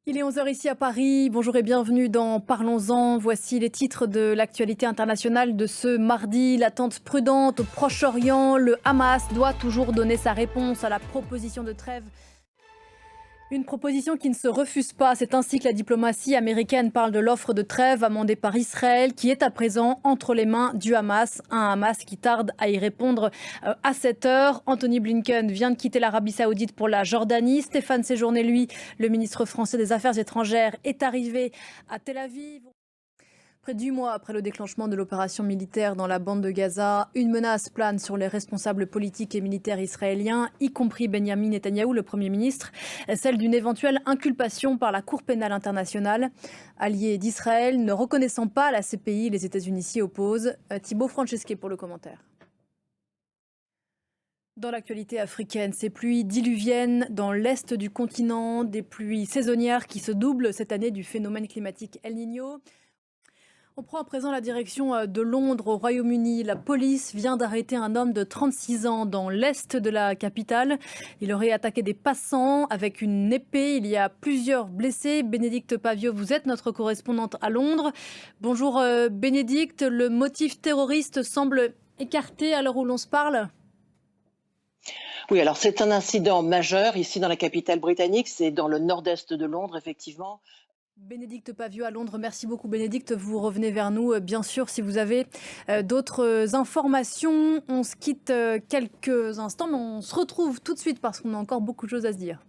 Il est 11 heures ici à Paris. Bonjour et bienvenue dans Parlons-en. Voici les titres de l'actualité internationale de ce mardi. L'attente prudente au Proche-Orient. Le Hamas doit toujours donner sa réponse à la proposition de trêve. Une proposition qui ne se refuse pas. C'est ainsi que la diplomatie américaine parle de l'offre de trêve amendée par Israël qui est à présent entre les mains du Hamas. Un Hamas qui tarde à y répondre à cette heure. Anthony Blinken vient de quitter l'Arabie Saoudite pour la Jordanie. Stéphane Séjourné, lui, le ministre français des Affaires étrangères, est arrivé à Tel Aviv. Près d'1 mois après le déclenchement de l'opération militaire dans la bande de Gaza, une menace plane sur les responsables politiques et militaires israéliens, y compris Benyamin Netanyahou, le Premier ministre, celle d'une éventuelle inculpation par la Cour pénale internationale. Alliés d'Israël ne reconnaissant pas la CPI, les États-Unis s'y opposent. Thibaut Francesquet pour le commentaire. Dans l'actualité africaine, ces pluies diluviennes dans l'est du continent, des pluies saisonnières qui se doublent cette année du phénomène climatique El Niño. On prend à présent la direction de Londres, au Royaume-Uni. La police vient d'arrêter un homme de 36 ans dans l'est de la capitale. Il aurait attaqué des passants avec une épée. Il y a plusieurs blessés. Bénédicte Pavio, vous êtes notre correspondante à Londres. Bonjour Bénédicte, le motif terroriste semble écarté à l'heure où l'on se parle. Oui, alors c'est un incident majeur ici dans la capitale britannique, c'est dans le nord-est de Londres, effectivement. Bénédicte Pavio à Londres, merci beaucoup Bénédicte, vous revenez vers nous bien sûr si vous avez d'autres informations. On se quitte quelques instants mais on se retrouve tout de suite parce qu'on a encore beaucoup de choses à se dire.